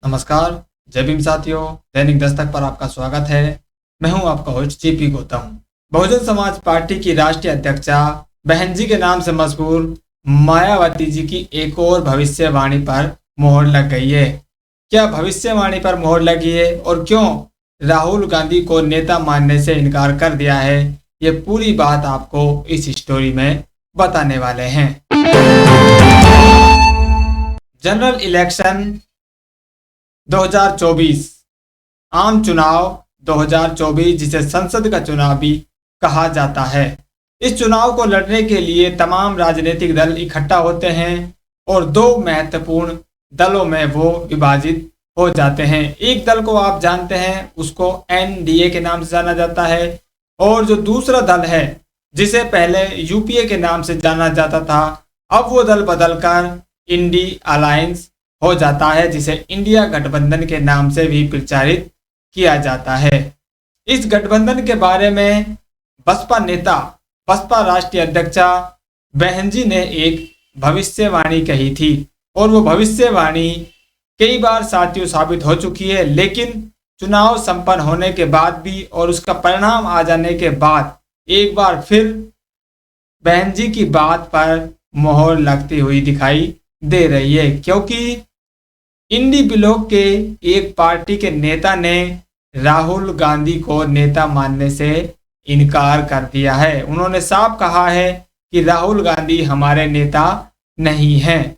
नमस्कार, जय भीम साथियों। दैनिक दस्तक पर आपका स्वागत है। मैं हूं आपका host GP Gautam. Bahujan Samaj party की राष्ट्रीय अध्यक्षा बहन जी के नाम से मशहूर मायावती जी की एक और भविष्यवाणी पर मोहर लग गई है। क्या भविष्यवाणी पर मोहर लगी है और क्यों राहुल गांधी को नेता मानने से इनकार कर दिया है, ये पूरी बात आपको इस स्टोरी में बताने वाले हैं। जनरल इलेक्शन 2024 आम चुनाव 2024 जिसे संसद का चुनाव भी कहा जाता है। इस चुनाव को लड़ने के लिए तमाम राजनीतिक दल इकट्ठा होते हैं और दो महत्वपूर्ण दलों में वो विभाजित हो जाते हैं। एक दल को आप जानते हैं, उसको एनडीए के नाम से जाना जाता है, और जो दूसरा दल है जिसे पहले यूपीए के नाम से जाना जाता था, अब वो दल बदलकर इंडी अलायंस हो जाता है, जिसे इंडिया गठबंधन के नाम से भी प्रचारित किया जाता है। इस गठबंधन के बारे में बसपा राष्ट्रीय अध्यक्षा बहन जी ने एक भविष्यवाणी कही थी और वो भविष्यवाणी कई बार साथियों साबित हो चुकी है। लेकिन चुनाव संपन्न होने के बाद भी और उसका परिणाम आ जाने के बाद एक बार फिर बहन जी की बात पर मोहर लगती हुई दिखाई दे रही है, क्योंकि इंडी ब्लॉक के एक पार्टी के नेता ने राहुल गांधी को नेता मानने से इनकार कर दिया है। उन्होंने साफ कहा है कि राहुल गांधी हमारे नेता नहीं हैं।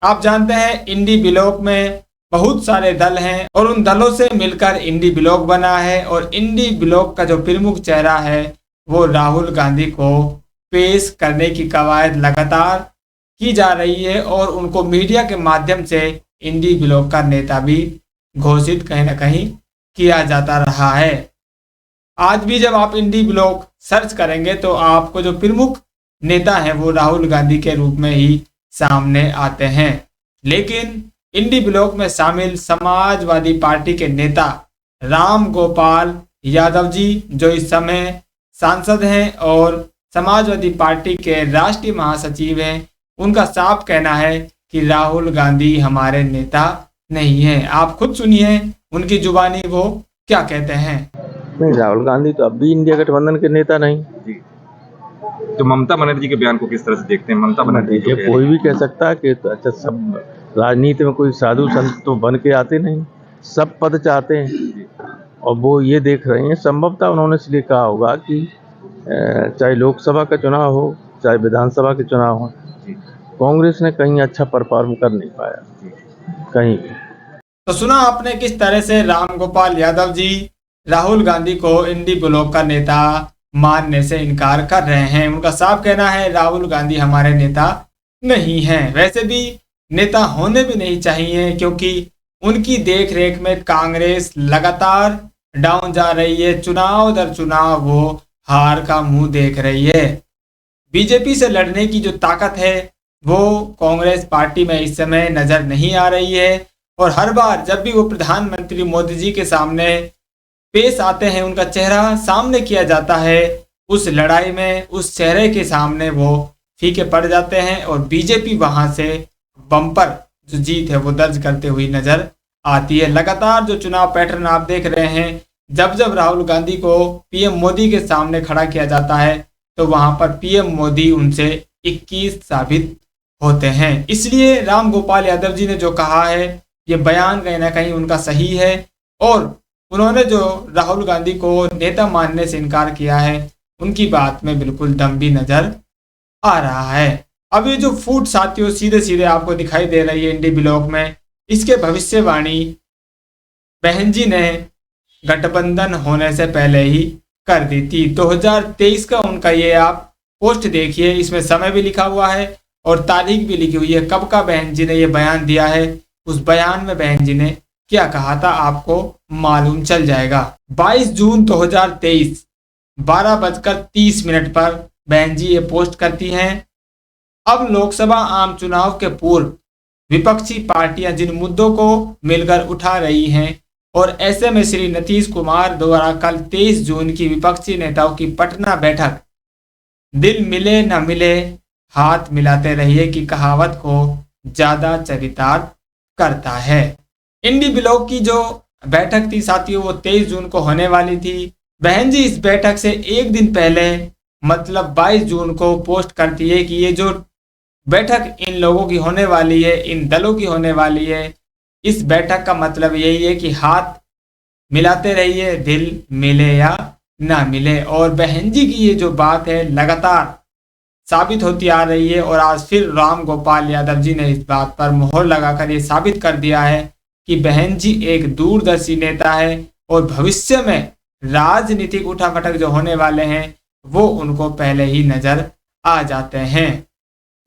आप जानते हैं इंडी ब्लॉक में बहुत सारे दल हैं और उन दलों से मिलकर इंडी ब्लॉक बना है, और इंडी ब्लॉक का जो प्रमुख चेहरा है वो राहुल गांधी को पेश करने की कवायद लगातार की जा रही है और उनको मीडिया के माध्यम से इंडी ब्लॉक का नेता भी घोषित कहीं ना कहीं किया जाता रहा है। आज भी जब आप इंडी ब्लॉक सर्च करेंगे तो आपको जो प्रमुख नेता हैं वो राहुल गांधी के रूप में ही सामने आते हैं। लेकिन इंडी ब्लॉक में शामिल समाजवादी पार्टी के नेता राम गोपाल यादव जी, जो इस समय सांसद हैं और समाजवादी पार्टी के राष्ट्रीय महासचिव हैं, उनका साफ कहना है कि राहुल गांधी हमारे नेता नहीं है। आप खुद सुनिए उनकी जुबानी वो क्या कहते हैं। नहीं, राहुल गांधी तो अब भी इंडिया गठबंधन के नेता नहीं जी। तो ममता बनर्जी के बयान को किस तरह से देखते हैं? ममता बनर्जी ये कोई भी कह सकता है कि तो अच्छा, सब राजनीति में कोई साधु संत तो बन के आते नहीं, सब पद चाहते हैं और वो ये देख रहे हैं। संभवतः उन्होंने इसलिए कहा होगा कि चाहे लोकसभा का चुनाव हो चाहे विधानसभा के चुनाव हो, कांग्रेस ने कहीं अच्छा परफॉर्म कर नहीं पाया कहीं भी। तो सुना आपने किस तरह से राम गोपाल यादव जी राहुल गांधी को इंडी ब्लॉक का नेता मानने से इनकार कर रहे हैं। उनका साफ कहना है राहुल गांधी हमारे नेता नहीं हैं। वैसे भी नेता होने भी नहीं चाहिए, क्योंकि उनकी देखरेख में कांग्रेस लगातार डाउन जा रही है। चुनाव दर चुनाव वो हार का मुंह देख रही है। बीजेपी से लड़ने की जो ताकत है वो कांग्रेस पार्टी में इस समय नजर नहीं आ रही है, और हर बार जब भी वो प्रधानमंत्री मोदी जी के सामने पेश आते हैं, उनका चेहरा सामने किया जाता है, उस लड़ाई में उस चेहरे के सामने वो फीके पड़ जाते हैं और बीजेपी वहां से बम्पर जो जीत है वो दर्ज करते हुई नजर आती है। लगातार जो चुनाव पैटर्न आप देख रहे हैं, जब जब राहुल गांधी को पीएम मोदी के सामने खड़ा किया जाता है तो वहां पर पीएम मोदी उनसे 21 साबित होते हैं। इसलिए राम गोपाल यादव जी ने जो कहा है ये बयान कहीं ना कहीं उनका सही है, और उन्होंने जो राहुल गांधी को नेता मानने से इनकार किया है उनकी बात में बिल्कुल दम भी नजर आ रहा है। अब ये जो फूट साथियों सीधे सीधे आपको दिखाई दे रही है इंडी ब्लॉक में, इसके भविष्यवाणी बहन जी ने गठबंधन होने से पहले ही कर दी थी। 2023 का उनका ये आप पोस्ट देखिए, इसमें समय भी लिखा हुआ है और तारीख भी लिखी हुई है कब का बहन जी ने ये बयान दिया है। उस बयान में बहन जी ने क्या कहा था आपको मालूम चल जाएगा। 22 जून 2023 12:30 पर बहन जी ये पोस्ट करती हैं। अब लोकसभा आम चुनाव के पूर्व विपक्षी पार्टियां जिन मुद्दों को मिलकर उठा रही हैं, और ऐसे में श्री नीतीश कुमार द्वारा कल 23 जून की विपक्षी नेताओं की पटना बैठक दिल मिले न मिले हाथ मिलाते रहिए की कहावत को ज्यादा चरितार्थ करता है। इंडी ब्लॉक की जो बैठक थी साथियों वो 23 जून को होने वाली थी। बहन जी इस बैठक से एक दिन पहले मतलब 22 जून को पोस्ट करती है कि ये जो बैठक इन लोगों की होने वाली है, इन दलों की होने वाली है, इस बैठक का मतलब यही है कि हाथ मिलाते रहिए, दिल मिले या ना मिले। और बहन जी की ये जो बात है लगातार साबित होती आ रही है और आज फिर राम गोपाल यादव जी ने इस बात पर मोहर लगाकर ये साबित कर दिया है कि बहन जी एक दूरदर्शी नेता है और भविष्य में राजनीतिक उठापटक जो होने वाले हैं वो उनको पहले ही नजर आ जाते हैं।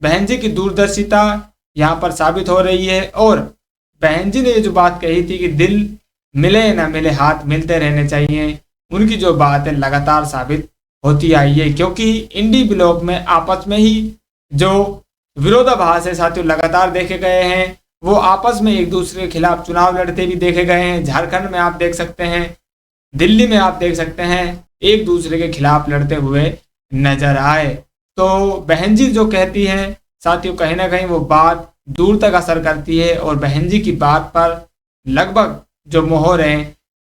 बहन जी की दूरदर्शिता यहाँ पर साबित हो रही है और बहन जी ने ये जो बात कही थी कि दिल मिले ना मिले हाथ मिलते रहने चाहिए, उनकी जो बात है लगातार साबित होती आई है। क्योंकि इंडी ब्लॉक में आपस में ही जो विरोधाभास है साथियों लगातार देखे गए हैं, वो आपस में एक दूसरे के खिलाफ चुनाव लड़ते भी देखे गए हैं। झारखंड में आप देख सकते हैं, दिल्ली में आप देख सकते हैं, एक दूसरे के खिलाफ लड़ते हुए नजर आए। तो बहन जी जो कहती हैं साथियों कहीं ना कहीं वो बात दूर तक असर करती है और बहन जी की बात पर लगभग जो मोहर है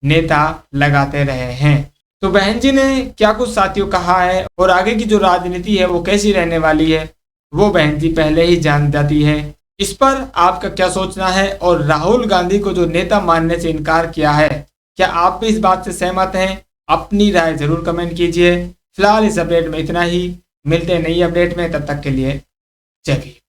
नेता लगाते रहे हैं। तो बहन जी ने क्या कुछ साथियों कहा है और आगे की जो राजनीति है वो कैसी रहने वाली है वो बहन जी पहले ही जान जाती है। इस पर आपका क्या सोचना है? और राहुल गांधी को जो नेता मानने से इनकार किया है, क्या आप भी इस बात से सहमत हैं? अपनी राय जरूर कमेंट कीजिए। फिलहाल इस अपडेट में इतना ही, मिलते हैं नई अपडेट में, तब तक के लिए जय भीम।